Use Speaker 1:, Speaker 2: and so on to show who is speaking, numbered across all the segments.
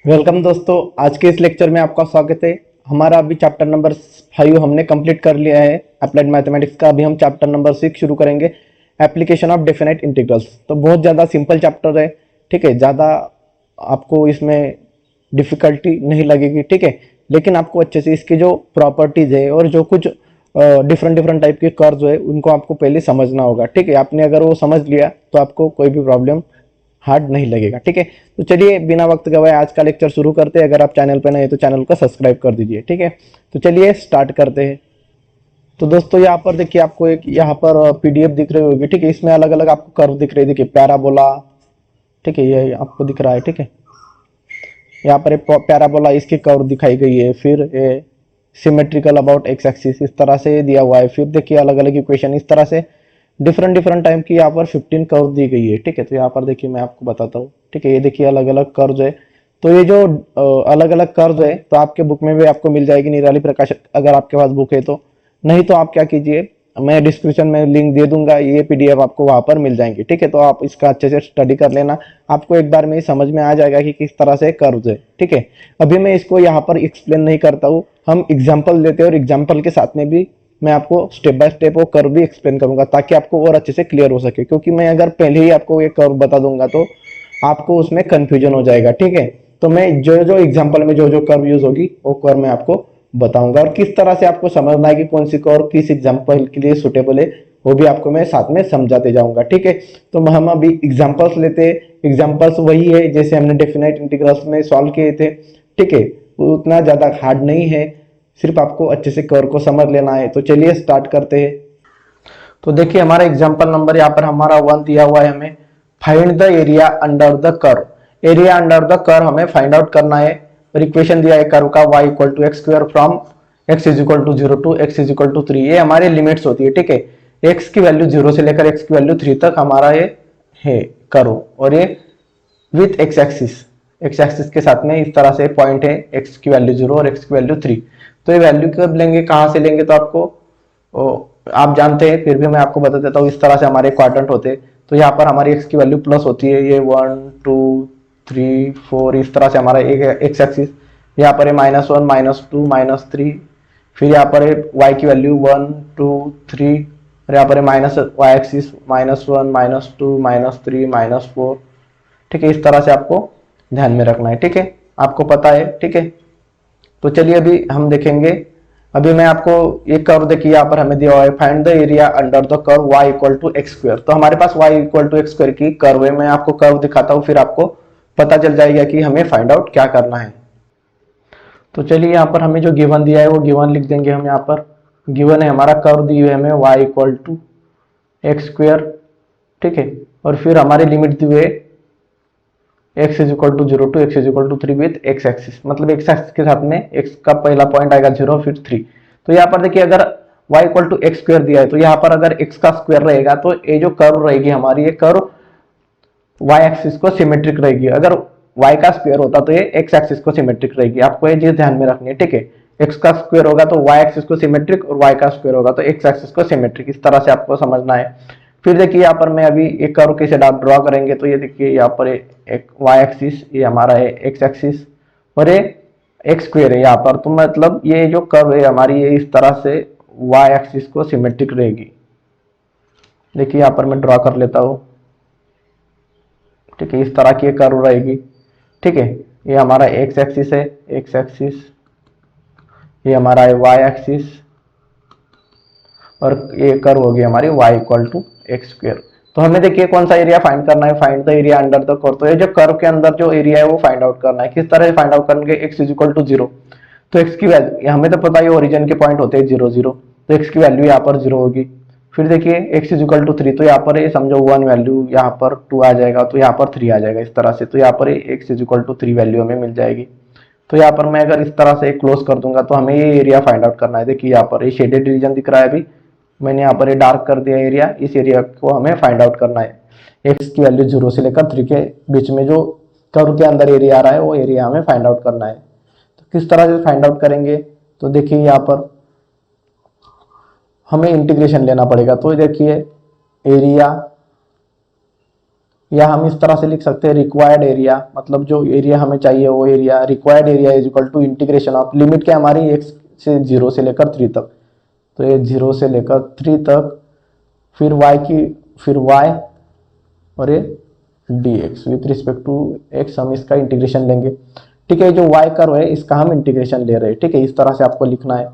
Speaker 1: Welcome दोस्तों, आज के इस लेक्चर में आपका स्वागत है। हमारा अभी चैप्टर नंबर 5 हमने कंप्लीट कर लिया है अप्लाइड मैथमेटिक्स का। अभी हम चैप्टर नंबर 6 शुरू करेंगे, एप्लीकेशन ऑफ डेफिनेट इंटीग्रल्स। तो बहुत ज़्यादा सिंपल चैप्टर है, ठीक है। ज़्यादा आपको इसमें डिफिकल्टी नहीं लगेगी, ठीक है। लेकिन आपको अच्छे से इसकी जो प्रॉपर्टीज है और जो कुछ डिफरेंट डिफरेंट टाइप के कर्व है उनको आपको पहले समझना होगा, ठीक है। आपने अगर वो समझ लिया तो आपको कोई भी प्रॉब्लम हार्ड नहीं लगेगा, ठीक है। तो चलिए बिना वक्त गवाए आज का लेक्चर शुरू करते हैं। अगर आप चैनल पर नए हैं तो चैनल को सब्सक्राइब कर दीजिए, ठीक है। तो चलिए स्टार्ट करते हैं। तो दोस्तों यहाँ पर देखिए, आपको एक यहाँ पर पीडीएफ दिख रही होगी, ठीक है। इसमें अलग अलग आपको कर्व दिख रहे हैं, देखिए पैराबोला, ठीक है, ये आपको दिख रहा है, ठीक है। यहाँ पर एक पैराबोला, इसकी कर्व दिखाई गई है। फिर सिमेट्रिकल अबाउट एक्स एक्सिस इस तरह से दिया हुआ है। फिर देखिए अलग अलग इक्वेशन इस तरह से डिफरेंट डिफरेंट टाइम की यहाँ पर 15 कर्व दी गई है, ठीक है। तो यहाँ पर देखिए मैं आपको बताता हूँ, ठीक है। ये देखिए अलग अलग कर्व है। तो ये जो अलग अलग कर्व है तो आपके बुक में भी आपको मिल जाएगी, निराली प्रकाश, अगर आपके पास बुक है तो। नहीं तो आप क्या कीजिए, मैं डिस्क्रिप्शन में लिंक दे दूंगा, ये पीडीएफ आपको वहां पर मिल जाएंगी, ठीक है। तो आप इसका अच्छे से स्टडी कर लेना, आपको एक बार में ही समझ में आ जाएगा कि किस तरह से कर्व है, ठीक है। अभी मैं इसको यहाँ पर एक्सप्लेन नहीं करता हूँ, हम एग्जाम्पल लेते हैं और एग्जाम्पल के साथ में भी मैं आपको स्टेप बाय स्टेप वो कर्व भी एक्सप्लेन करूंगा, ताकि आपको और अच्छे से क्लियर हो सके। क्योंकि मैं अगर पहले ही आपको ये कर्व बता दूंगा तो आपको उसमें कंफ्यूजन हो जाएगा, ठीक है। तो मैं जो जो एग्जांपल में जो जो कर्व यूज होगी वो कर्व मैं आपको बताऊंगा, और किस तरह से आपको समझना है कि कौन सी कर्व किस एग्जांपल के लिए सुटेबल है वो भी आपको मैं साथ में समझाते जाऊंगा, ठीक है। तो हम अभी एग्जांपल्स लेते हैं। एग्जांपल्स वही है जैसे हमने डेफिनेट इंटीग्रल्स में सॉल्व किए थे, ठीक है। वो उतना ज्यादा हार्ड नहीं है, सिर्फ आपको अच्छे से कर्व को समझ लेना है। तो चलिए स्टार्ट करते हैं। तो देखिए हमारा एग्जांपल नंबर यहाँ पर हमारा 1 दिया हुआ है। हमें find the area under the curve, area under the curve हमें फाइंड आउट करना है। और इक्वेशन दिया है कर्व का y equal to x square from x is equal to 0 to x is equal to 3। ये हमारी लिमिट्स होती है, ठीक है। x की वैल्यू 0 से लेकर x की वैल्यू 3 तक हमारा ये है कर्व, और ये विथ एक्स एक्सिस के साथ में इस तरह से पॉइंट है, x की वैल्यू 0 और x की वैल्यू 3। तो ये वैल्यू कब लेंगे, कहाँ से लेंगे, तो आपको आप जानते हैं, फिर भी मैं आपको बता देता हूँ। इस तरह से हमारे क्वाड्रेंट होते हैं। तो यहाँ पर हमारी x की वैल्यू प्लस होती है, ये 1 2 3 4 इस तरह से हमारा एक एक्स एक्सिस। यहाँ पर है -1 -2 -3। फिर यहाँ पर है y की वैल्यू 1 2 3, और यहाँ पर है माइनस वाई एक्सिस -1 -2 -3 -4, ठीक है। इस तरह से आपको ध्यान में रखना है, ठीक है, आपको पता है, ठीक है। तो चलिए अभी हम देखेंगे। अभी मैं आपको एक कर्व देखिए, यहाँ पर हमें दिया हुआ है find the area under the curve y equal to x square. तो हमारे पास y equal to x square की कर्व है। मैं आपको कर्व दिखाता हूँ, फिर आपको पता चल जाएगा कि हमें फाइंड आउट क्या करना है। तो चलिए यहाँ पर हमें जो गिवन दिया है वो गिवन लिख देंगे हम। यहाँ पर गिवन है हमारा कर्व दी हुई है हमें y equal to x square, ठीक है। और फिर हमारी लिमिट दी हुई है x is equal to 0 to x is equal to 3 with x axis, मतलब x एक्सिस के साथ में x का पहला पॉइंट आएगा 0 फिर 3। तो यहाँ पर देखिए अगर y equal to x square दिया है तो यहाँ पर अगर x का स्क्वायर रहेगा तो ये जो कर्व रहेगी हमारी, ये कर्व y एक्सिस को सिमेट्रिक रहेगी। अगर y का स्क्वायर होता तो ये x एक्सिस को सिमेट्रिक रहेगी। आपको ये चीज ध्यान में रखनी है, ठीक है। x का स्क्वायर होगा तो y एक्सिस को सिमेट्रिक, और y का स्क्वायर होगा तो x एक्सिस को सिमेट्रिक। इस तरह से आपको समझना है। फिर देखिए यहाँ पर मैं अभी एक कर्व कैसे ड्रॉ करेंगे। तो ये देखिए यहाँ पर एक y एक्सिस, ये हमारा है x एक्सिस, और ये x स्क्वायर है यहाँ पर। तो मतलब ये जो कर्व है हमारी, ये इस तरह से y एक्सिस को सिमेट्रिक रहेगी। देखिए यहाँ पर मैं ड्रॉ कर लेता हूँ, ठीक है। इस तरह की कर्व रहेगी, ठीक है। ये हमारा x एक्सिस है, x एक्सिस, ये हमारा है y एक्सिस, और ये कर्व होगी हमारी y equal to x square. तो हमें देखिए कौन सा एरिया फाइंड करना है, find the area under the curve. तो ये जो कर्व के अंदर जो एरिया है वो फाइंड आउट करना है। किस तरह से फाइंड आउट करेंगे, x इज इक्वल टू 0। तो x की वैल्यू हमें तो पता है ओरिजिन के पॉइंट होते हैं 0 0, तो x की वैल्यू यहाँ पर 0 होगी। फिर देखिए x इज इक्वल टू 3, तो यहाँ पर ये समझो 1 वैल्यू, यहाँ पर 2 आ जाएगा, तो यहाँ पर 3 आ जाएगा इस तरह से। तो यहाँ पर x is equal to 3 value हमें मिल जाएगी। तो यहाँ पर मैं अगर इस तरह से क्लोज कर दूंगा तो हमें ये एरिया फाइंड आउट करना है। देखिए यहाँ पर ये शेडेड रीजन दिख रहा है, अभी मैंने यहाँ पर ये डार्क कर दिया एरिया। इस एरिया को हमें फाइंड आउट करना है। x की वैल्यू 0 से लेकर 3 के बीच में जो कर्व के अंदर एरिया आ रहा है वो एरिया हमें फाइंड आउट करना है। तो किस तरह से फाइंड आउट करेंगे, तो देखिए यहाँ पर हमें इंटीग्रेशन लेना पड़ेगा। तो देखिए एरिया या हम इस तरह से लिख सकते हैं रिक्वायर्ड एरिया, मतलब जो एरिया हमें चाहिए वो area, required area is equal to integration of limit क्या हमारी x से 0 से लेकर 3 तक, तो ये 0 से लेकर 3 तक, फिर y और ये dx with respect to x, हम इसका इंटीग्रेशन लेंगे। ठीक है, जो y कर्व है इसका हम इंटीग्रेशन ले रहे हैं। ठीक है, इस तरह से आपको लिखना है।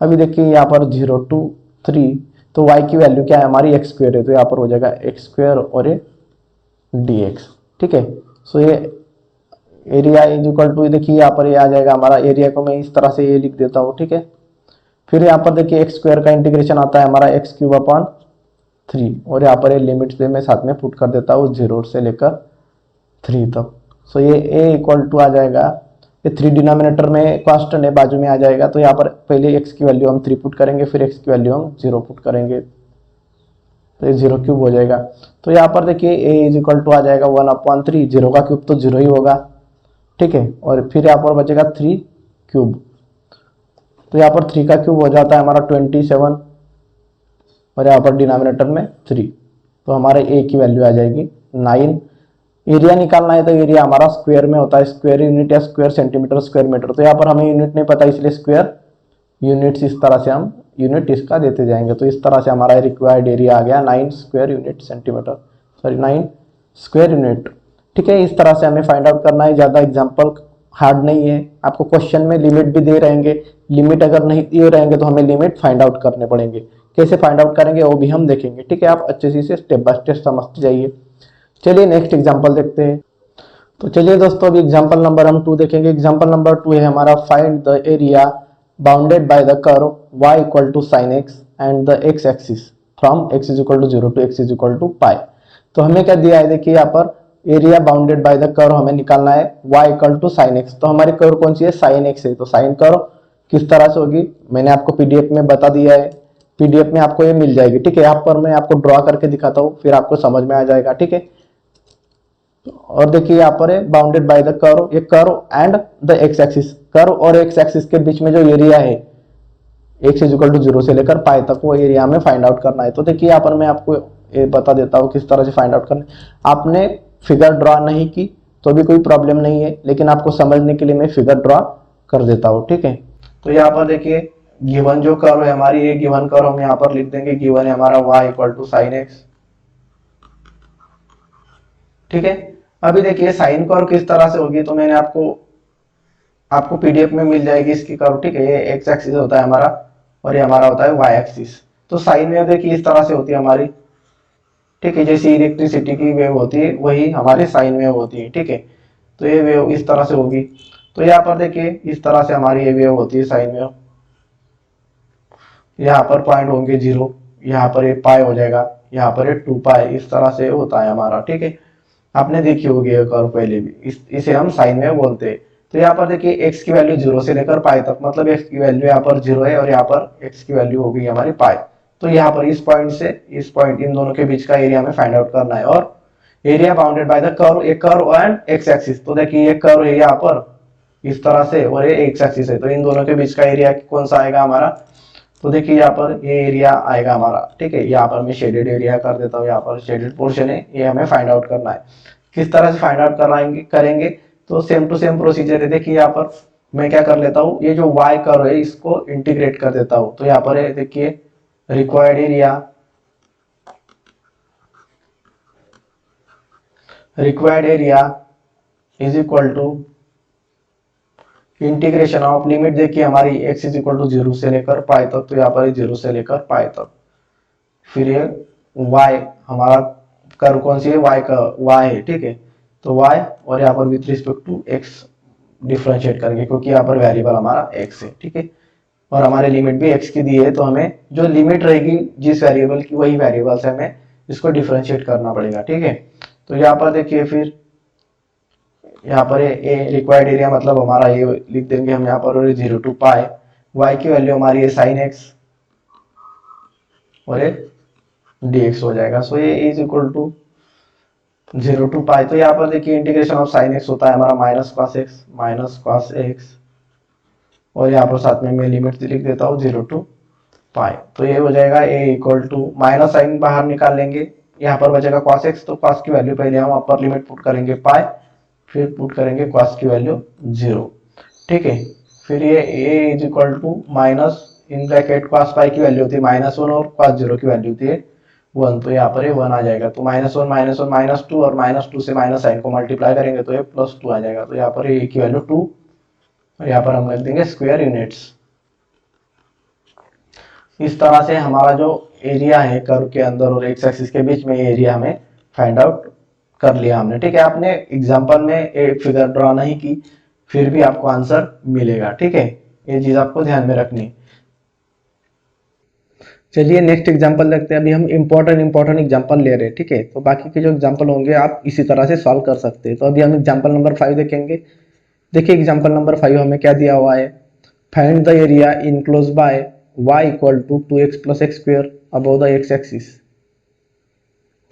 Speaker 1: अभी देखिए यहाँ पर 0 to 3, तो y की वैल्यू क्या है हमारी x स्क्वायर है, तो यहाँ पर हो जाएगा x स्क्वायर और ये dx। ठीक है, सो ये एरिया इज इक्वल टू, देखिए यहाँ पर ये आ जाएगा हमारा, एरिया को मैं इस तरह से ये लिख देता हूँ। ठीक है, फिर यहाँ पर देखिए x स्क्वायर का इंटीग्रेशन आता है हमारा x क्यूब अपॉन 3, और यहाँ पर ये लिमिट से मैं साथ में पुट कर देता हूँ 0 से लेकर 3 तक। सो ये a इक्वल टू आ जाएगा, ये 3 डिनोमिनेटर में कांस्टेंट है, बाजू में आ जाएगा, तो यहाँ पर पहले x की वैल्यू हम 3 पुट करेंगे, फिर x की वैल्यू हम 0 पुट करेंगे, तो ये 0 क्यूब हो जाएगा। तो यहाँ पर देखिए a इज इक्वल टू आ जाएगा 1/3, 0 का क्यूब तो 0 ही होगा। ठीक है, और फिर यहाँ पर बचेगा 3 क्यूब, तो यहाँ पर 3 का क्यूब हो जाता है हमारा 27, और यहाँ पर डिनोमिनेटर में 3, तो हमारे a की वैल्यू आ जाएगी 9। एरिया निकालना है तो एरिया हमारा स्क्वायर में होता है, स्क्वायर यूनिट या स्क्वायर सेंटीमीटर स्क्वायर मीटर, तो यहाँ पर हमें यूनिट नहीं पता इसलिए स्क्वायर यूनिट्स इस तरह से हम यूनिट इसका देते जाएंगे। तो इस तरह से हमारा रिक्वायर्ड एरिया आ गया 9 square unit centimetre, sorry 9 square unit. ठीक है, इस तरह से हमें फाइंड आउट करना है, ज़्यादा एग्जाम्पल हार्ड नहीं है। आपको क्वेश्चन में लिमिट भी दे रहेंगे, लिमिट अगर नहीं दिए रहेंगे तो हमें लिमिट फाइंड आउट करने पड़ेंगे। कैसे फाइंड आउट करेंगे वो भी हम देखेंगे। ठीक है, आप अच्छे से इसे स्टेप बाय स्टेप समझते जाइए। चलिए नेक्स्ट एग्जाम्पल देखते हैं। तो चलिए दोस्तों, अभी एग्जाम्पल नंबर हम 2 देखेंगे। एग्जाम्पल नंबर 2 है हमारा, find the area bounded by the curve y equal to sine x and the x axis from x is equal to 0 to x is equal to pi. तो हमें क्या दिया है, देखिए यहाँ पर area bounded by the curve हमें निकालना है y equal to sine x। तो हमारी कर्व कौन सी है, साइन x है, तो साइन कर्व किस तरह से होगी मैंने आपको पीडीएफ में बता दिया है, पीडीएफ में आपको ये मिल जाएगी। ठीक है, यहाँ पर मैं आपको ड्रॉ करके दिखाता हूँ, फिर आपको समझ में आ जाएगा। ठीक है, और देखिए यहाँ पर है बाउंडेड बाय द कर्व, ये curve and the x axis, curve और एक्स एक्सिस के बीच में जो एरिया है x इज इक्वल टू 0 से लेकर पाई तक, वो एरिया हमें फाइंड आउट करना है। तो देखिए यहाँ पर मैं आपको ये बता देता हूँ किस तरह से फाइंड आउट करना है। आपने फिगर ड्रॉ नहीं की तो भी कोई प्रॉब्लम नहीं है, लेकिन आपको समझने के लिए मैं फिगर ड्रॉ कर देता हूँ। ठीक है, तो यहाँ पर देखिए गिवन जो कर्व है हमारी, ये गिवन कर्व हम यहाँ पर लिख देंगे, गिवन है हमारा y equal to sine x. ठीक है, अभी देखिए साइन कर्व किस तरह से होगी, तो मैंने आपको पीडीएफ में मिल जाएगी इसकी कर्व। ठीक है, ये एक्स एक्सिस होता है हमारा और ये हमारा होता है वाई एक्सिस। तो साइन वेव देखिए इस तरह से होती है हमारी। ठीक है, जैसी इलेक्ट्रिसिटी की वेव होती है वही हमारी साइन वेव होती है। ठीक है, तो ये वेव इस तरह से होगी। तो यहाँ पर देखिए इस तरह से हमारी ये वेव होती है साइन वेव। यहाँ पर पॉइंट होंगे 0, यहाँ पर ये पाई हो जाएगा, यहाँ पर ये 2 पाई, इस तरह से होता है हमारा। ठीक है, आपने देखी होगी ये कर्व पहले भी, इसे हम साइन वेव बोलते हैं। तो यहाँ पर देखिए x की वैल्यू 0 से लेकर पाई तक, मतलब x की वैल्यू यहाँ पर 0 है और यहाँ पर x की वैल्यू होगी हमारी पाई। तो यहाँ पर इस पॉइंट से इस पॉइंट, इन दोनों के बीच का एरिया हमें फाइंड आउट करना है। और area bounded by the curve, A curve and x axis. तो देखिए ये कर्व है यहाँ पर इस तरह से और ये एक्स एक्सिस है, तो इन दोनों के बीच का एरिया कौन सा आएगा हमारा, तो देखिए यहाँ पर ये एरिया आएगा हमारा। ठीक है, यहाँ पर मैं शेडेड एरिया कर देता हूँ, यहाँ पर शेडेड पोर्शन है, ये हमें फाइंड आउट करना है। किस तरह से फाइंड आउट करेंगे, तो सेम टू सेम प्रोसीजर है। देखिए यहाँ पर मैं क्या कर लेता हूँ, ये जो y कर्व है इसको इंटीग्रेट कर देता हूँ। तो यहाँ पर है देखिए required area is equal to integration of limit, देखिए हमारी x इज इक्वल टू 0 से लेकर पाई तक, तो यहाँ पर 0 से लेकर पाई तक, फिर ये y हमारा कर्व कौन सी है, y का y है। ठीक है, तो y और यहाँ पर with respect to x differentiate करेंगे क्योंकि यहाँ पर वेरिएबल हमारा x है। ठीक है, और हमारे लिमिट भी x की दी है, तो हमें जो लिमिट रहेगी जिस वेरिएबल की वही वेरिएबल से हमें इसको डिफरेंशिएट करना पड़ेगा। ठीक है, तो यहाँ पर देखिए फिर यहाँ पर ए रिक्वायर्ड एरिया मतलब हमारा ये लिख देंगे हम यहाँ पर 0 टू पाई, y की वैल्यू हमारी है साइन x और ये dx हो जाएगा। सो ये is equal to 0 to pi. तो यहाँ पर देखिए इंटीग्रेशन ऑफ साइन x होता है हमारा माइनस कॉस x और यहाँ पर साथ में मैं लिमिट लिख देता हूँ 0 टू पाई। तो ये हो जाएगा a equal to, minus sign बाहर निकाल लेंगे, यहाँ पर बचेगा cos x, तो cos की वैल्यू पहले हम अपर लिमिट पुट करेंगे पाई, फिर पुट करेंगे cos की वैल्यू 0, ठीक है। फिर ये a is equal to minus in bracket cos pi की वैल्यू होती है -1 और cos 0 की वैल्यू होती है 1, तो यहाँ पर ये 1 आ जाएगा। तो -1 -1 -2 और -2 से माइनस साइन को मल्टीप्लाई करेंगे तो ये +2 आ जाएगा। तो यहाँ पर ए की वैल्यू 2 और यहाँ पर हम लिख देंगे स्क्वायर यूनिट्स। इस तरह से हमारा जो एरिया है कर्व के अंदर और एक्स एक्सिस के बीच में एरिया हमें फाइंड आउट कर लिया हमने, ठीक है। आपने एग्जांपल में एक फिगर ड्रॉ नहीं की, फिर भी आपको आंसर मिलेगा, ठीक है। ये चीज आपको ध्यान में रखनी। चलिए नेक्स्ट एग्जांपल देखते हैं। अभी हम इंपॉर्टेंट एग्जांपल ले रहे हैं, ठीक है। तो बाकी के जो एग्जांपल होंगे आप इसी तरह से सॉल्व कर सकते हैं। तो अभी हम एग्जांपल नंबर 5 देखेंगे। देखिए एग्जांपल नंबर 5 हमें क्या दिया हुआ है, find the area enclose by y equal to 2x plus x square above the x axis.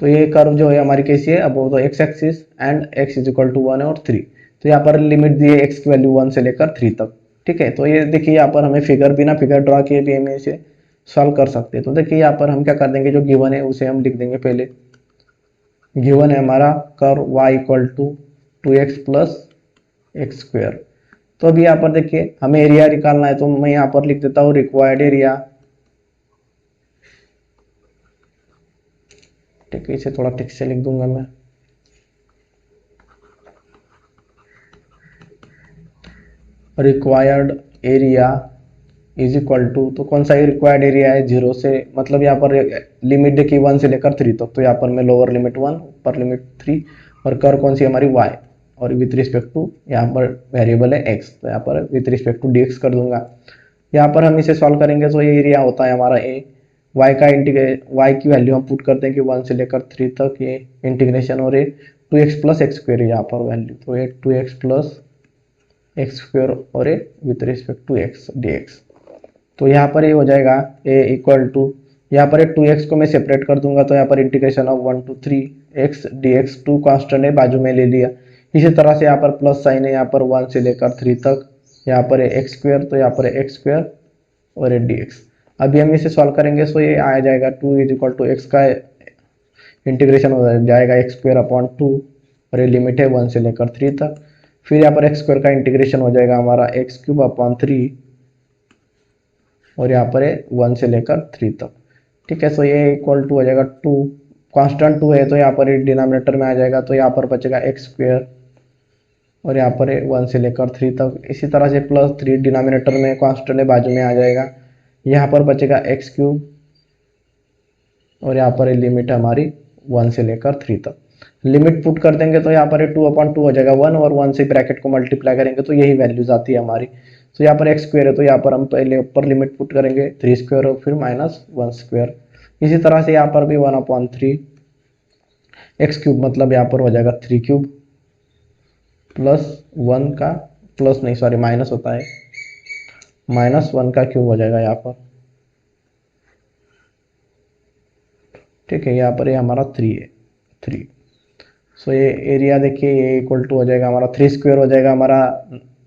Speaker 1: तो ये कर्व जो है हमारी कैसी है, above the x axis and x is equal to 1 और 3। तो यहाँ पर लिमिट दी है x की वैल्यू 1 से लेकर 3 तक, ठीक है। तो ये देखिए यहाँ पर हमें फिगर बिना फिगर ड्रॉ किए भी हमें इसे सॉल्व कर सकते हैं। तो देखिए यहाँ पर हम क्या कर देंगे, जो गिवन है उसे हम लिख देंगे। पहले गिवन है हमारा curve y equal to 2x plus x square. तो अभी यहाँ पर देखिए हमें एरिया निकालना है, तो मैं यहाँ पर लिख देता हूँ रिक्वायर्ड एरिया, ठीक है। इसे थोड़ा ठीक से लिख दूंगा मैं। Required area is equal to, तो कौन सा ये रिक्वायर्ड एरिया है, 0 से, मतलब यहाँ पर लिमिट देखिए 1 से लेकर 3 तक। तो यहाँ पर मैं लोअर लिमिट 1 अपर लिमिट 3, और कर्व कौन सी हमारी y, और विथ रिस्पेक्ट टू यहाँ पर वेरिएबल है x, तो यहाँ पर विथ रिस्पेक्ट टू dx कर दूंगा। यहाँ पर हम इसे सॉल्व करेंगे तो ये एरिया होता है हमारा a, y का y की वैल्यू हम पुट करते हैं कि 1 से लेकर 3 तक, ये इंटीग्रेशन, और ये 2x प्लस एक्स स्क्वेयर यहाँ पर वैल्यू, तो ये 2x प्लस एक्स स्क्वेयर और ये with respect to x dx। तो यहाँ पर ये हो जाएगा a इक्वल टू, यहाँ पर 2x को मैं सेपरेट कर दूंगा, तो यहाँ पर integration of 1 to 3x dx, 2 constant है बाजू में ले लिया। इसी तरह से यहाँ पर प्लस साइन है, यहाँ पर 1 से लेकर 3 तक, यहाँ पर है एक्स स्क्वेयर, तो यहाँ पर है एक्स स्क्वेयर और ये dx। अभी हम इसे सॉल्व करेंगे, सो ये आ जाएगा 2 इज इक्वल टू एक्स का इंटीग्रेशन हो जाएगा एक्स स्क्वेयर अपॉन 2, और ये लिमिट है 1 से लेकर 3 तक। फिर यहाँ पर एक्स स्क्वेयर का इंटीग्रेशन हो जाएगा हमारा एक्स क्यूब अपॉन 3, और यहाँ पर है 1 से लेकर 3 तक, ठीक है। सो ये इक्वल टू हो जाएगा 2, कांस्टेंट 2 है तो यहाँ पर डिनोमिनेटर में आ जाएगा, तो यहाँ पर बचेगा एक्स स्क्वेयर, और यहाँ पर है 1 से लेकर 3 तक। इसी तरह से प्लस 3 डिनोमिनेटर में कांस्टेंट है बाजू में आ जाएगा, यहाँ पर बचेगा एक्स क्यूब, और यहाँ पर लिमिट हमारी 1 से लेकर 3 तक। लिमिट पुट कर देंगे तो यहाँ पर 2/2 हो जाएगा 1, और 1 से ब्रैकेट को मल्टीप्लाई करेंगे तो यही वैल्यूज आती है हमारी। तो यहाँ पर एक्स स्क्वेयर है, तो यहाँ पर हम पहले ऊपर लिमिट पुट करेंगे 3 स्क्वेयर और फिर -1 स्क्वेयर। इसी तरह से यहाँ पर भी 1/3 एक्स क्यूब, मतलब यहाँ पर हो जाएगा 3 क्यूब प्लस 1 का, प्लस नहीं सॉरी माइनस होता है, -1 का क्यूब हो जाएगा यहाँ पर, ठीक है। यहाँ पर ये हमारा 3 है, 3। सो ये एरिया देखिए ये इक्वल टू हो जाएगा हमारा 3 स्क्वेयर हो जाएगा हमारा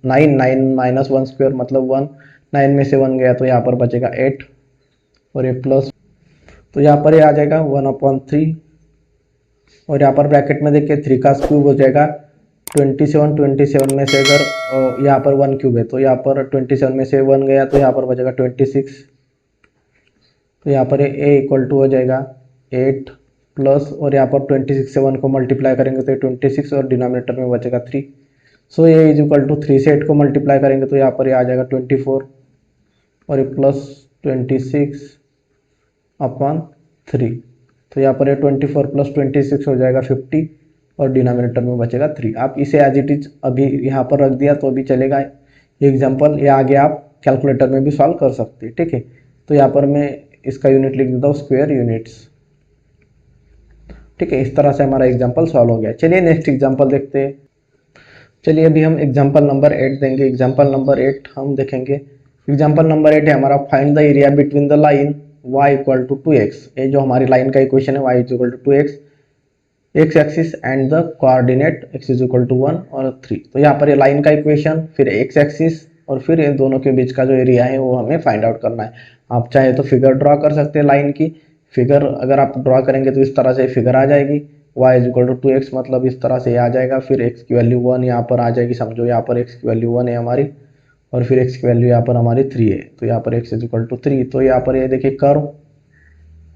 Speaker 1: 9 -1 स्क्वेयर मतलब 1, 9 में से 1 गया तो यहाँ पर बचेगा 8, और ये प्लस, तो यहाँ पर ये आ जाएगा 1/3, और यहाँ पर ब्रैकेट में देखिए 3 का क्यूब हो जाएगा 27 में से अगर यहाँ पर 1 क्यूब है तो यहाँ पर 27 में से 1 गया तो यहाँ पर बचेगा 26। तो यहाँ पर ए इक्वल टू हो जाएगा 8 प्लस, और यहाँ पर 26 से 1 को मल्टीप्लाई करेंगे तो 26, और डिनोमिनेटर में बचेगा 3। सो ये इज इक्वल टू 3 से 8 को मल्टीप्लाई करेंगे तो यहाँ पर ये आ जाएगा 24, और ये प्लस 26 अपॉन 3। तो यहाँ पर ये 24 प्लस 26 हो जाएगा 50, और डिनोमिनेटर में बचेगा 3। आप इसे एज इट इज अभी यहाँ पर रख दिया तो अभी चलेगा एग्जाम्पल, या आगे आप कैलकुलेटर में भी सॉल्व कर सकते हैं, ठीक है। तो यहाँ पर मैं इसका यूनिट लिख देता हूँ स्क्वायर यूनिट्स, ठीक है। इस तरह से हमारा एग्जाम्पल सॉल्व हो गया। चलिए नेक्स्ट एग्जाम्पल देखते हैं। चलिए अभी हम एग्जाम्पल नंबर 8 देंगे। एग्जाम्पल नंबर 8 हम देखेंगे। एग्जाम्पल नंबर 8 है हमारा find the area between the line y equal to 2x। ये जो हमारी लाइन का इक्वेशन है y is equal to 2x, x axis and the coordinate x is equal to 1 और 3। तो यहाँ पर ये लाइन का इक्वेशन, फिर एक्स एक्सिस, और फिर इन दोनों के बीच का जो एरिया है वो हमें फाइंड आउट करना है। आप चाहे तो फिगर ड्रॉ कर सकते हैं लाइन की, फिगर अगर आप ड्रा करेंगे तो इस तरह से फिगर आ जाएगी, y is equal to 2x, मतलब इस तरह से आ जाएगा। फिर x की वैल्यू 1 यहाँ पर आ जाएगी, समझो यहाँ पर x की वैल्यू 1 है हमारी, और फिर x की वैल्यू यहाँ पर हमारी 3 है, तो यहाँ पर x इज इक्वल टू 3। तो यहाँ पर ये देखिए कर्व,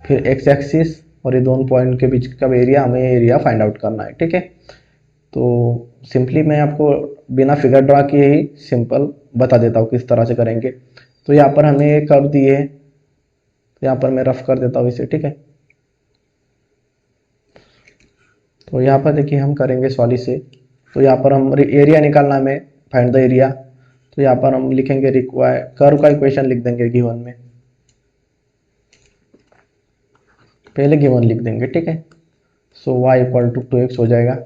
Speaker 1: फिर x एक्सिस और ये दोनों पॉइंट के बीच का एरिया, हमें एरिया फाइंड आउट करना है, ठीक है। तो सिंपली मैं आपको बिना फिगर ड्रा किए ही सिंपल बता देता हूँ किस तरह से करेंगे। तो यहाँ पर हमें ये कर्व दिए है, तो यहाँ पर मैं रफ कर देता हूँ इसे, ठीक है। तो यहाँ पर देखिए हम करेंगे सॉल्व से। तो यहाँ पर हम एरिया निकालना हमें, फाइंड द एरिया। तो यहाँ पर हम लिखेंगे रिक्वायर, कर्व का इक्वेशन लिख देंगे गिवन में, पहले गिवन लिख देंगे, ठीक है। सो y इक्वल टू 2x हो जाएगा।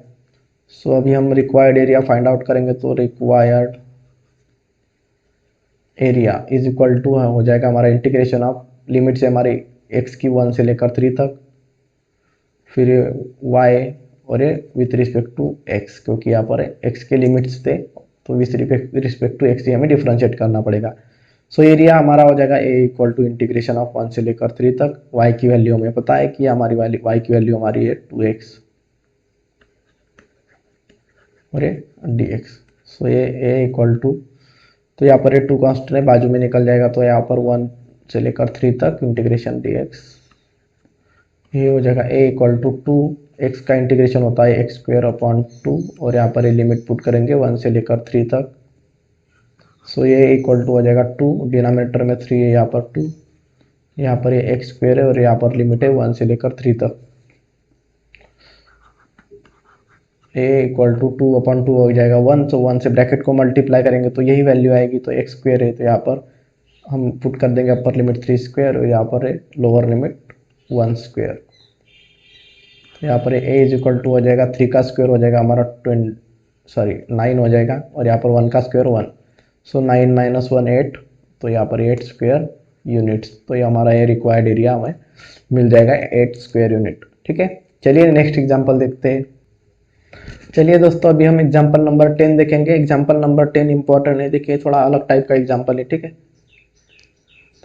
Speaker 1: सो अभी हम रिक्वायर्ड एरिया फाइंड आउट करेंगे, तो required area is equal to हो जाएगा हमारा इंटीग्रेशन ऑफ लिमिट से हमारे x की 1 से लेकर 3 तक, फिर y और ये विथ रिस्पेक्ट टू x, क्योंकि यहाँ पर x के लिमिट्स थे तो विथ रिस्पेक्ट टू x ही हमें डिफ्रेंशिएट करना पड़ेगा। सो एरिया हमारा हो जाएगा a equal to integration of 1 से लेकर 3 तक, y की वैल्यू हमें पता है कि हमारी y की वैल्यू हमारी है 2x और ये dx। सो ये a इक्वल टू, तो यहाँ पर ये 2 कांस्टेंट है, बाजू में निकल जाएगा, तो यहाँ पर 1 से लेकर 3 तक इंटीग्रेशन dx, ये हो जाएगा a इक्वल टू 2x का इंटीग्रेशन होता है x स्क्वायर अपॉन 2, और यहाँ पर ये लिमिट पुट करेंगे 1 से लेकर 3 तक। सो ये इक्वल टू हो जाएगा 2, डिनोमिनेटर में 3 है, यहाँ पर 2, यहाँ पर ये x स्क्वायर है और यहाँ पर लिमिट है 1 से लेकर 3 तक। a इक्वल टू 2 अपॉन 2 हो जाएगा 1, तो 1 से ब्रैकेट को मल्टीप्लाई करेंगे तो यही वैल्यू आएगी, तो x स्क्वायर है, तो यहाँ पर हम पुट कर देंगे अपर लिमिट 3 स्क्वायर और यहाँ पर है लोअर लिमिट 1 स्क्वायर। तो यहाँ पर a इज इक्वल टू हो जाएगा 3 का स्क्वायर हो जाएगा हमारा 9 हो जाएगा, और यहाँ पर 1 का स्क्वायर 1, सो 9 माइनस 1 8, तो यहाँ पर 8 स्क्वायर यूनिट्स। तो ये हमारा ये रिक्वायर्ड एरिया हमें मिल जाएगा 8 स्क्वायर यूनिट, ठीक है। चलिए नेक्स्ट एग्जांपल देखते हैं। चलिए दोस्तों अभी हम एग्जांपल नंबर 10 देखेंगे। एग्जांपल नंबर 10 इंपॉर्टेंट है, देखिए थोड़ा अलग टाइप का एग्जांपल है, ठीक है।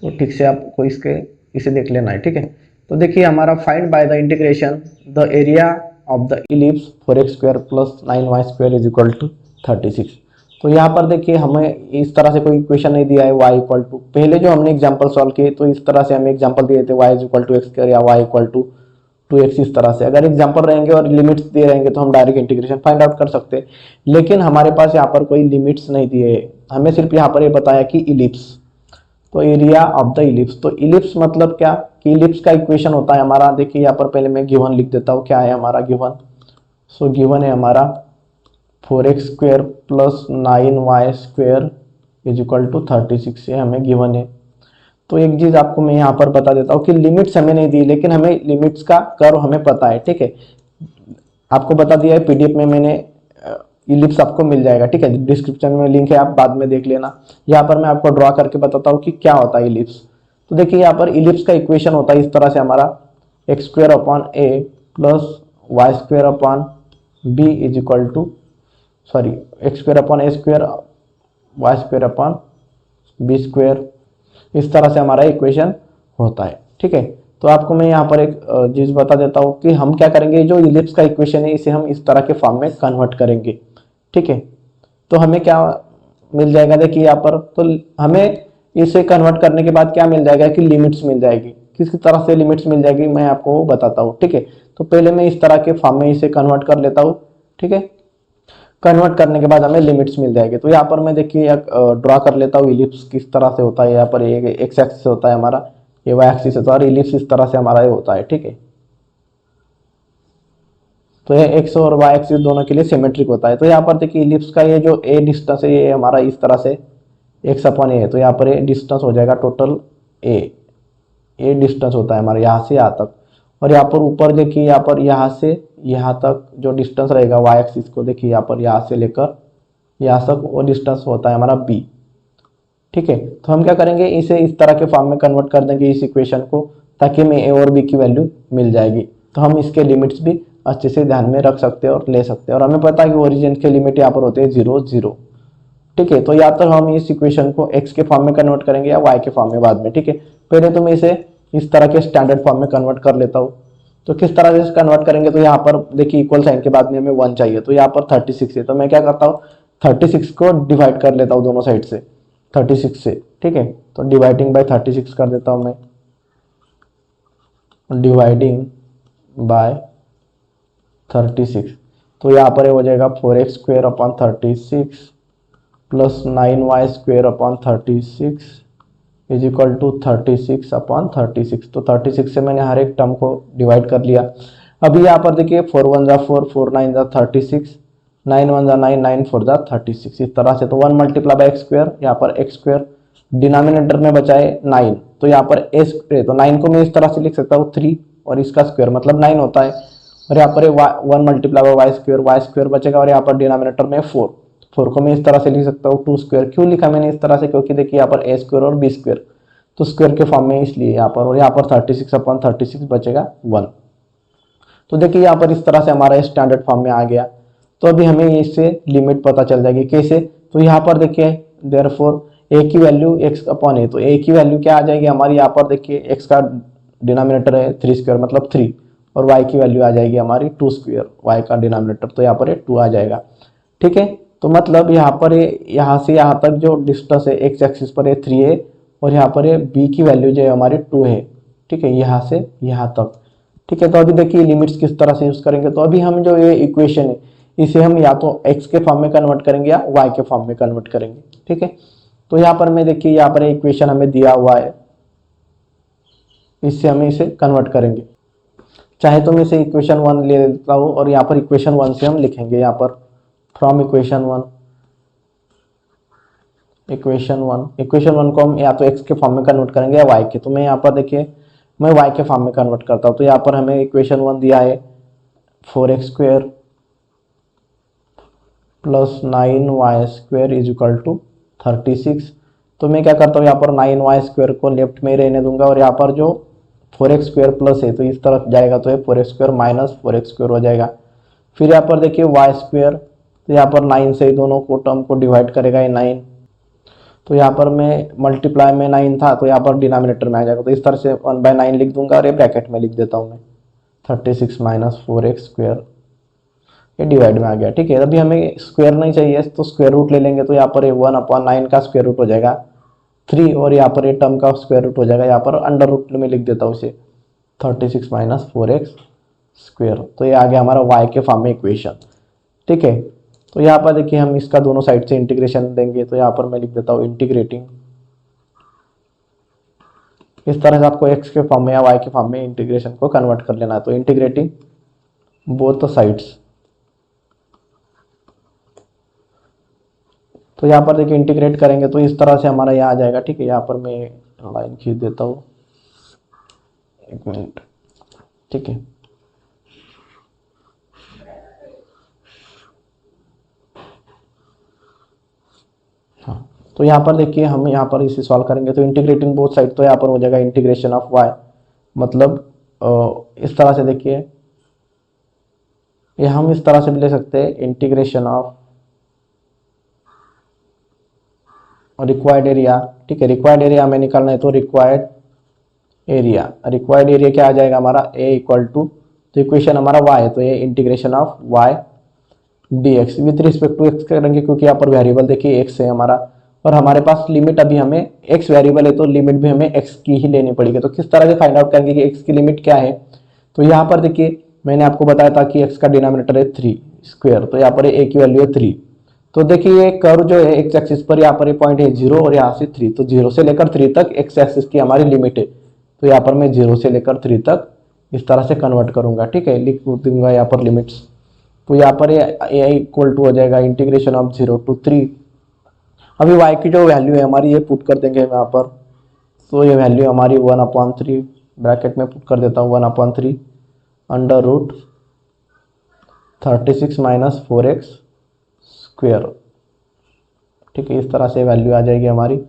Speaker 1: तो ठीक से आपको इसे देख लेना है, ठीक है। तो देखिए हमारा find by the integration the area of the ellipse 4x square plus 9y square is equal to 36। तो यहाँ पर देखिए हमें इस तरह से कोई इक्वेशन नहीं दिया है y इक्वल टू, पहले जो हमने एग्जांपल सॉल्व किए तो इस तरह से हमें एग्जांपल दिए थे y is equal to x square या y इक्वल टू 2x, इस तरह से अगर एग्जांपल रहेंगे और लिमिट्स दिए रहेंगे तो हम डायरेक्ट इंटीग्रेशन फाइंड आउट कर सकते हैं। लेकिन हमारे पास यहाँ पर कोई लिमिट्स नहीं दिए, हमें सिर्फ यहाँ पर ये बताया कि इलिप्स, तो एरिया ऑफ द इलिप्स। तो इलिप्स मतलब क्या कि इलिप्स का इक्वेशन होता है हमारा, देखिए यहाँ पर पहले मैं गिवन लिख देता हूँ, क्या है हमारा गिवन। सो गिवन है हमारा 4x square plus 9y square is equal to 36 से हमें गिवन है। तो एक चीज आपको मैं यहाँ पर बता देता हूँ कि लिमिट्स हमें नहीं दी, लेकिन हमें लिमिट्स का कर्व हमें पता है, ठीक है। आपको बता दिया है, पीडीएफ में मैंने इलिप्स आपको मिल जाएगा, ठीक है, डिस्क्रिप्शन में लिंक है, आप बाद में देख लेना। यहाँ पर मैं आपको ड्रॉ करके बताता हूँ कि क्या होता है इलिप्स। तो देखिए यहाँ पर इलिप्स का इक्वेशन होता है इस तरह से हमारा x square upon a plus y square upon b is equal to, sorry x square upon a square y square upon b square, इस तरह से हमारा इक्वेशन होता है, ठीक है। तो आपको मैं यहाँ पर एक चीज बता देता हूँ कि हम क्या करेंगे, जो इलिप्स का इक्वेशन है इसे हम इस तरह के फॉर्म में कन्वर्ट करेंगे, ठीक है। तो हमें क्या मिल जाएगा, देखिए यहाँ पर, तो हमें इसे कन्वर्ट करने के बाद क्या मिल जाएगा कि लिमिट्स मिल जाएगी। किस तरह से लिमिट्स मिल जाएगी मैं आपको बताता हूँ, ठीक है। तो पहले मैं इस तरह के फॉर्म में इसे कन्वर्ट कर लेता हूँ, ठीक है। कन्वर्ट करने के बाद हमें लिमिट्स मिल जाएगी। तो यहाँ पर मैं देखिए ड्रॉ कर लेता हूँ इलिप्स किस तरह से होता है। यहाँ पर ये एक्स एक्सिस होता है हमारा, ये वाई एक्सिस होता है, और इलिप्स इस तरह से हमारा ये होता है, ठीक है। तो ये एक्स और वाई एक्सिस दोनों के लिए सिमेट्रिक होता है। तो यहाँ पर देखिए इलिप्स का ये जो ए डिस्टेंस है ये हमारा इस तरह से एक्स अपॉन ए है, तो यहाँ पर ये डिस्टेंस हो जाएगा टोटल ए डिस्टेंस होता है हमारा यहाँ से यहाँ तक। और यहाँ पर ऊपर देखिए यहाँ पर यहाँ से यहाँ तक जो डिस्टेंस रहेगा वाई एक्सिस को, देखिए यहाँ पर यहाँ से लेकर यहाँ तक वो डिस्टेंस होता है हमारा बी, ठीक है। तो हम क्या करेंगे, इसे इस तरह के फॉर्म में कन्वर्ट कर देंगे इस इक्वेशन को, ताकि हमें ए और बी की वैल्यू मिल जाएगी। तो हम इसके लिमिट्स भी अच्छे से ध्यान में रख सकते हैं और ले सकते हैं। और हमें पता है कि ओरिजिन के लिमिट यहाँ पर होते हैं 0 0, ठीक है। तो या तो हम इस इक्वेशन को एक्स के फॉर्म में कन्वर्ट करेंगे या वाई के फॉर्म में बाद में, ठीक है। पहले तो मैं इसे इस तरह के स्टैंडर्ड फॉर्म में कन्वर्ट कर लेता हूँ। तो किस तरह से कन्वर्ट करेंगे, तो यहाँ पर देखिए इक्वल साइन के बाद में हमें 1 चाहिए, तो यहाँ पर 36 है, तो मैं क्या करता हूँ 36 को डिवाइड कर लेता हूँ दोनों साइड से 36 से, ठीक है। तो डिवाइडिंग बाय 36 कर देता हूँ मैं, डिवाइडिंग बाय 36। तो यहाँ पर हो जाएगा 4x स्क्वायर अपॉन 36 प्लस 9y square upon 36 is equal to 36 upon 36। तो 36 से मैंने हर एक टर्म को डिवाइड कर लिया। अभी यहाँ पर देखिए 4 1 जा 4, 4 9 जा 36, 9 1 जा 9, 9 4 जा 36, इस तरह से। तो 1 मल्टीप्लाई बाय एक्स स्क्वायर, यहाँ पर एक्स स्क्वायर डिनोमिनेटर में बचा है 9, तो यहाँ पर ए स्क्वायर, तो 9 को मैं इस तरह से लिख सकता हूँ 3 और इसका स्क्वायर मतलब 9 होता है। और यहाँ पर 1 मल्टीप्लाई बाय वाई स्क्वायर बचेगा, और यहाँ पर डिनोमिनेटर में 4, 4 को मैं इस तरह से लिख सकता हूँ 2 स्क्वायर। क्यों लिखा मैंने इस तरह से, क्योंकि देखिए यहाँ पर ए स्क्वायर और बी स्क्वायर, तो स्क्वायर के फॉर्म में इसलिए यहाँ पर, और यहाँ पर 36 अपॉन 36 बचेगा 1। तो देखिए यहाँ पर इस तरह से हमारा स्टैंडर्ड फॉर्म में आ गया। तो अभी हमें इससे लिमिट पता चल जाएगी कैसे, तो यहाँ पर देखिए देयरफॉर ए की वैल्यू एक्स अपॉन ए, तो ए की वैल्यू क्या आ जाएगी हमारी, यहाँ पर देखिए एक्स का डिनोमिनेटर है 3 स्क्वायर मतलब 3, और y की वैल्यू आ जाएगी हमारी 2 स्क्वायर, y का डिनोमिनेटर, तो यहाँ पर ये 2 आ जाएगा, ठीक है। तो मतलब यहाँ पर यहाँ से यहाँ तक जो डिस्टेंस है एक्स एक्सिस पर ये 3 है, और यहाँ पर ये b की वैल्यू जो है हमारी 2 है, ठीक है, यहाँ से यहाँ तक, ठीक है। तो अभी देखिए लिमिट्स किस तरह से यूज करेंगे, तो अभी हम जो ये इक्वेशन है इसे हम या तो x के फॉर्म में कन्वर्ट करेंगे या y के फॉर्म में कन्वर्ट करेंगे, ठीक है। तो यहाँ पर मैं देखिए यहाँ पर इक्वेशन हमें दिया हुआ है, इससे हम इसे कन्वर्ट करेंगे। चाहे तो मैं इसे इक्वेशन 1 ले लेता हूँ, और यहाँ पर इक्वेशन 1 से हम लिखेंगे, यहाँ पर फ्रॉम इक्वेशन 1 को हम या तो x के फॉर्म में कन्वर्ट करेंगे या y के। तो मैं यहाँ पर देखिए मैं y के फॉर्म में कन्वर्ट करता हूँ। तो यहाँ पर हमें इक्वेशन 1 दिया है 4x square plus 9y square is equal to 36। तो मैं क्या करता हूँ यहाँ पर 9y स्क्वायर को लेफ्ट में रहने दूंगा, और यहाँ पर जो 4x स्क्वायर प्लस है तो इस तरफ जाएगा, तो ये 4x square minus 4x square हो जाएगा। फिर यहाँ पर देखिए y स्क्वायर, तो यहाँ पर 9 से दोनों को टर्म को डिवाइड करेगा ये 9, तो यहाँ पर मैं मल्टीप्लाई में 9 था तो यहाँ पर डिनोमिनेटर में आ जाएगा, तो इस तरह से 1/9 लिख दूंगा, और ये ब्रैकेट में लिख देता हूँ मैं 36 माइनस 4x स्क्वायर, ये डिवाइड में आ गया, ठीक है। अभी हमें स्क्वायर नहीं चाहिए तो स्क्वायर रूट ले लेंगे, तो यहाँ पर 1/9 का स्क्वायर रूट हो जाएगा 3, और यहाँ पर ये टर्म का स्क्वायर रूट हो जाएगा, यहाँ पर अंडर रूट में लिख देता हूँ इसे 36 माइनस 4x स्क्वायर। तो ये आ गया हमारा y के फॉर्म में इक्वेशन, ठीक है। तो यहाँ पर देखिए हम इसका दोनों साइड से इंटीग्रेशन देंगे, तो यहाँ पर मैं लिख देता हूँ इंटीग्रेटिंग, इस तरह से आपको x के फॉर्म में या y के फॉर्म में इंटीग्रेशन को कन्वर्ट कर लेना है। तो इंटीग्रेटिंग बोथ साइड्स, तो यहाँ पर देखिए इंटीग्रेट करेंगे तो इस तरह से हमारा यहाँ आ जाएगा, ठीक है। यहाँ पर मैं लाइन खींच देता हूँ, 1 मिनट, ठीक है। हाँ, तो यहाँ पर देखिए हम यहाँ पर इसे सॉल्व करेंगे, तो इंटीग्रेटिंग बोथ साइड, तो यहाँ पर हो जाएगा इंटीग्रेशन ऑफ y, मतलब इस तरह से देखिए ये हम इस तरह से भी ले सकते हैं इंटीग्रेशन ऑफ रिक्वायर्ड एरिया, ठीक है। रिक्वायर्ड एरिया हमें निकालना है, तो रिक्वायर्ड एरिया क्या आ जाएगा हमारा a इक्वल टू, तो इक्वेशन हमारा y है, तो ये integration of y dx with respect to x करेंगे, क्योंकि यहाँ पर वेरिएबल देखिए x है हमारा, और हमारे पास लिमिट अभी हमें x वेरिएबल है, तो लिमिट भी हमें x की ही लेनी पड़ेगी। तो किस तरह से फाइंड आउट करेंगे कि x की लिमिट क्या है, तो यहाँ पर देखिए मैंने आपको बताया था कि x का डिनोमिनेटर है 3 स्क्वायर, तो यहाँ पर a की वैल्यू है 3। तो देखिए ये कर्व जो है एक्स एक्सिस पर यहाँ पर ये पॉइंट है 0 और यहाँ से 3, तो 0 से लेकर 3 तक एक्स एक्सिस की हमारी लिमिट है, तो यहाँ पर मैं 0 से लेकर 3 तक इस तरह से कन्वर्ट करूंगा, ठीक है। लिख दूंगा यहाँ पर लिमिट्स, तो यहाँ पर ये इक्वल टू हो जाएगा इंटीग्रेशन ऑफ 0 to 3। अभी y की जो वैल्यू है हमारी ये पुट कर देंगे हम यहाँ पर, तो ये वैल्यू हमारी 1/3 ब्रैकेट में पुट कर देता हूँ 1/3 under root 36 minus 4x square, ठीक है। इस तरह से वैल्यू आ जाएगी हमारी,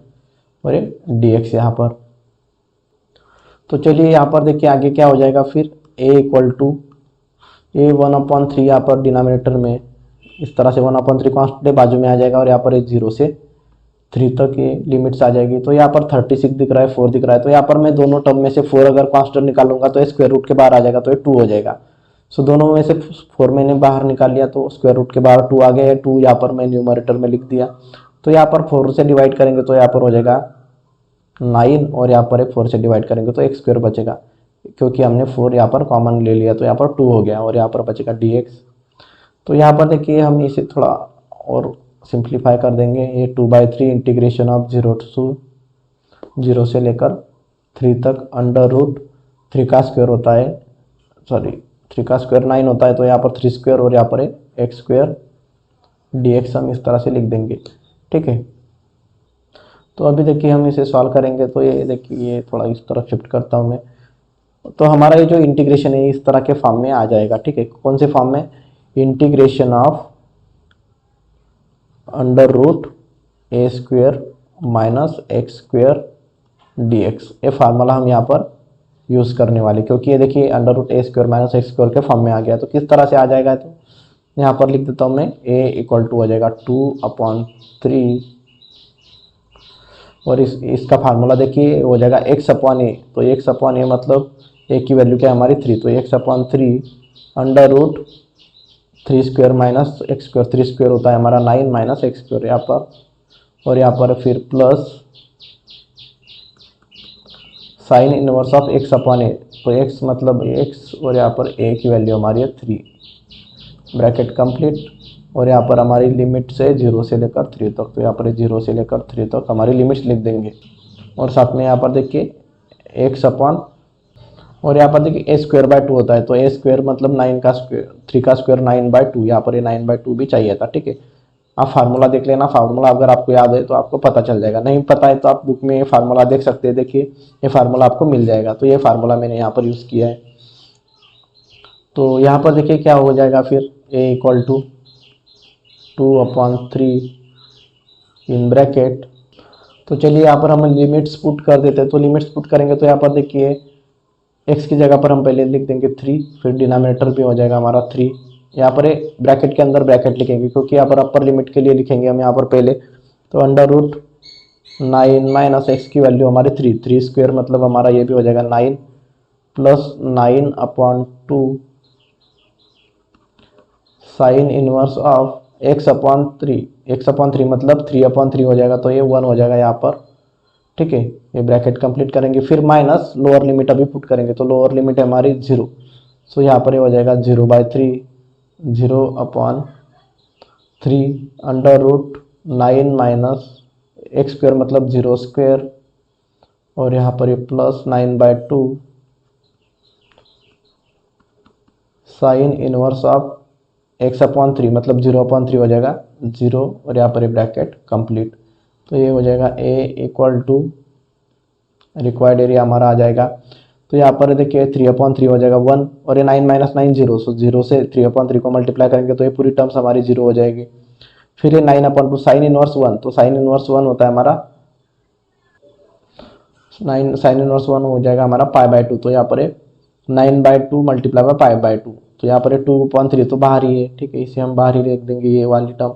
Speaker 1: और ये dx यहाँ पर। तो चलिए यहाँ पर देखिए आगे क्या हो जाएगा फिर, a इक्वल टू ये 1/3 यहाँ पर डिनोमिनेटर में इस तरह से 1/3 कांस्टेंट बाजू में आ जाएगा, और यहाँ पर 0 से 3 तक ये लिमिट्स आ जाएगी। तो यहाँ पर 36 दिख रहा है, 4 दिख रहा है, तो यहाँ पर मैं दोनों टर्म में से 4 अगर कांस्टेंट निकालूंगा तो ये स्क्वायर रूट के बाहर आ जाएगा, तो ये 2 हो जाएगा। सो दोनों में से 4 मैंने बाहर निकाल लिया तो स्क्वायर रूट के बाहर 2 आ गया है। 2 यहाँ पर मैं न्यूमरेटर में लिख दिया। तो यहाँ पर 4 से डिवाइड करेंगे तो यहाँ पर हो जाएगा 9, और यहाँ पर 4 से डिवाइड करेंगे तो एक स्क्वायर बचेगा, क्योंकि हमने 4 यहाँ पर कॉमन ले लिया, तो यहाँ पर 2 हो गया, और यहाँ पर बचेगा dx। तो यहाँ पर देखिए हम इसे थोड़ा और सिंप्लीफाई कर देंगे। ये 2/3 इंटीग्रेशन ऑफ 0 से लेकर 3 तक अंडर रूट 3 का स्क्वायर होता है, सॉरी 3 का स्क्वायर 9 होता है, तो यहाँ पर 3 स्क्वायर और यहाँ पर x स्क्वायर dx हम इस तरह से लिख देंगे। ठीक है, तो अभी देखिए हम इसे सॉल्व करेंगे। तो ये देखिए ये थोड़ा इस तरफ शिफ्ट करता हूँ मैं, तो हमारा ये जो इंटीग्रेशन है इस तरह के फॉर्म में आ जाएगा। ठीक है, कौन से फॉर्म में? Integration of under root a square minus x square dx। ये फार्मूला हम यहाँ पर यूज़ करने वाले, क्योंकि ये देखिए under root a square minus x square के फॉर्म में आ गया। तो किस तरह से आ जाएगा? तो यहाँ पर लिख देता हूँ मैं, a इक्वल टू हो जाएगा 2/3, और इसका फार्मूला देखिए हो जाएगा x/a। तो x/a मतलब a की वैल्यू क्या है हमारी 3, तो x/3 under root 3 square minus x square, 3 square होता है हमारा 9 माइनस एक्स स्क्वायर यहाँ पर, और यहाँ पर फिर plus sine inverse of x/a। तो x मतलब x, और यहाँ पर a की वैल्यू हमारी है 3, ब्रैकेट कंप्लीट, और यहाँ पर हमारी लिमिट से 0 से लेकर 3 तक, तो यहाँ पर 0 से लेकर 3 तक हमारी लिमिट्स लिख देंगे। और साथ में यहाँ पर देखिए x/, और यहाँ पर देखिए a²/2 होता है, तो a² मतलब 9 का स्क्वायर, 3 का स्क्वायर 9/2, यहाँ पर ये 9/2 भी चाहिए था। ठीक है, आप फार्मूला देख लेना, फार्मूला अगर आपको याद है तो आपको पता चल जाएगा, नहीं पता है तो आप बुक में ये फार्मूला देख सकते हैं। देखिए ये फार्मूला आपको मिल जाएगा, तो ये फार्मूला मैंने यहाँ पर यूज़ किया है। तो यहाँ पर देखिए क्या हो जाएगा फिर, a equal to 2/3 in bracket. तो चलिए यहाँ पर हम लिमिट्स पुट कर देते हैं। तो लिमिट्स पुट करेंगे तो यहाँ पर देखिए x की जगह पर हम पहले लिख देंगे 3, फिर डिनोमिनेटर भी हो जाएगा हमारा 3। यहाँ पर ब्रैकेट के अंदर ब्रैकेट लिखेंगे, क्योंकि यहाँ पर अपर लिमिट के लिए लिखेंगे हम यहाँ पर पहले। तो अंडर रूट 9 माइनस एक्स की वैल्यू हमारे 3 स्क्वायर मतलब हमारा ये भी हो जाएगा 9 plus 9/2 sine inverse of x/3 मतलब 3/3 हो जाएगा, तो ये 1 हो जाएगा यहाँ पर। ठीक है, ये ब्रैकेट कंप्लीट करेंगे, फिर माइनस लोअर लिमिट अभी पुट करेंगे, तो लोअर लिमिट है हमारी 0। सो यहाँ पर ये हो जाएगा 0/3 0/3 under root 9 minus x square मतलब 0 स्क्वायर, और यहाँ पर ये plus 9/2 sine inverse of x/3 मतलब 0/3 हो जाएगा 0, और यहाँ पर ये ब्रैकेट कंप्लीट। तो ये हो जाएगा a equal to required area हमारा आ जाएगा। तो यहाँ पर देखिए 3/3 हो जाएगा 1, और ये 9 माइनस 9 0, सो 0 से 3/3 को मल्टीप्लाई करेंगे तो ये पूरी टर्म्स हमारी 0 हो जाएगी। फिर ये 9/2 साइन इनवर्स 1, तो साइन इनवर्स 1 होता है हमारा 9, साइन इनवर्स 1 हो जाएगा हमारा π/2। तो यहाँ पर 9/2 मल्टीप्लाई बाय π/2, तो यहाँ पर 2/3 तो बाहर ही है। ठीक है, इसे हम बाहर ही लिख देंगे ये वाली टर्म,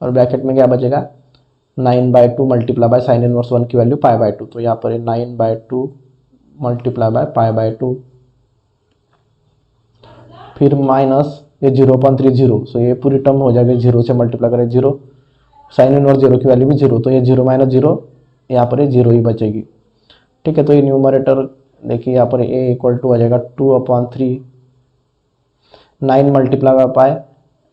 Speaker 1: और ब्रैकेट में क्या बचेगा 9/2 मल्टीप्लाई बाय साइन इनवर्स 1 की वैल्यू π/2, तो यहाँ पर 9/2 मल्टीप्लाई बाय π/2, फिर माइनस ये 0/3 0, सो ये पूरी टर्म हो जाएगी 0 से मल्टीप्लाई करें 0, साइन इनवर्स 0 की वैल्यू भी 0, तो ये 0 माइनस 0, यहाँ पर 0 ही बचेगी। ठीक है, तो ये न्यूमरेटर देखिए यहाँ पर a इक्वल टू हो जाएगा 2/3 9 मल्टीप्लाई बाय पाई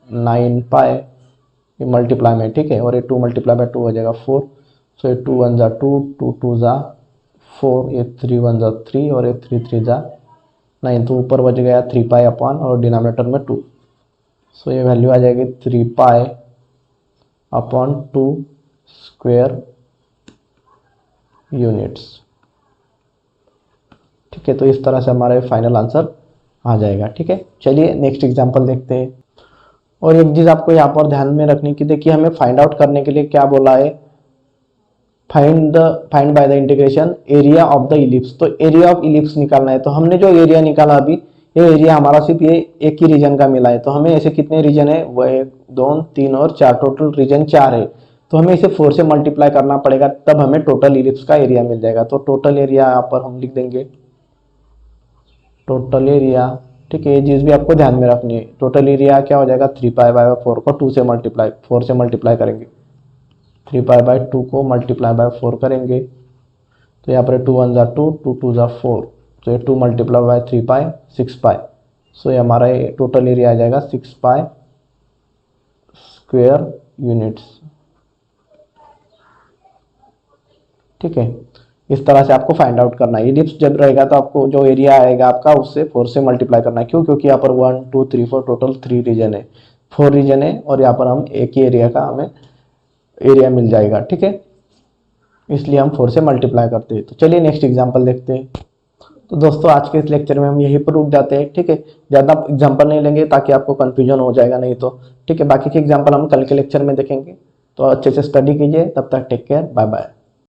Speaker 1: 9 पाई, ये मल्टीप्लाई में। ठीक है, और ये 2 मल्टीप्लाई बाय 2 हो जाएगा 4, सो ये 2 1 जा 2, 2 2 जा 4, ये 3 1 जा 3, और ये 3 3 जा 9, तो ऊपर बच गया 3 पाई अपॉन और डिनोमिनेटर में 2, सो ये वैल्यू आ जाएगी 3 पाई अपॉन 2 स्क्वायर यूनिट्स। ठीक है, तो इस तरह से हमारा फाइनल आंसर आ जाएगा। ठीक है, चलिए नेक्स्ट एग्जांपल देखते हैं। और एक चीज़ आपको यहाँ पर ध्यान में रखने की, देखिए हमें फाइंड आउट करने के लिए क्या बोला है, find by the integration area of the ellipse. तो एरिया ऑफ इलिप्स निकालना है। तो हमने जो एरिया निकाला अभी, ये एरिया हमारा सिर्फ ये एक ही रीजन का मिला है। तो हमें ऐसे कितने रीजन है, वो 1 2 3 और 4, टोटल रीजन 4 है। तो हमें इसे 4 से मल्टीप्लाई करना पड़ेगा, तब हमें टोटल इलिप्स का एरिया मिल जाएगा। तो टोटल एरिया यहाँ पर हम लिख देंगे टोटल एरिया, ठीक है। ये चीज़ भी आपको ध्यान में रखनी है। टोटल एरिया क्या हो जाएगा, 3π/4 को 2 से मल्टीप्लाई 4 से मल्टीप्लाई करेंगे, 3π/2 को मल्टीप्लाई/4 करेंगे, तो यहाँ पर 2 1 ज़ा 2, 2 2 ज़ा 4, तो ये 2 मल्टीप्लाई 3π 6π। सो ये हमारा टोटल एरिया आ जाएगा 6π स्क्वायर यूनिट्स, ठीक है। इस तरह से आपको फाइंड आउट करना है। इलिप्स जब रहेगा तो आपको जो एरिया आएगा आपका उससे 4 से मल्टीप्लाई करना है। क्यों? क्योंकि यहाँ पर 1 2 3 4 टोटल 3 रीजन है, 4 रीजन है, और यहाँ पर हम एक ही एरिया का हमें एरिया मिल जाएगा, ठीक है। इसलिए हम 4 से मल्टीप्लाई करते हैं। तो चलिए नेक्स्ट एग्जाम्पल देखते हैं। तो दोस्तों आज के इस लेक्चर में हम यहीं पर रुक जाते हैं, ठीक है। ज़्यादा एग्जाम्पल नहीं लेंगे ताकि आपको कन्फ्यूजन हो जाएगा नहीं तो, ठीक है। बाकी के एग्जाम्पल हम कल के लेक्चर में देखेंगे। तो अच्छे से स्टडी कीजिए, तब तक टेक केयर, बाय बाय।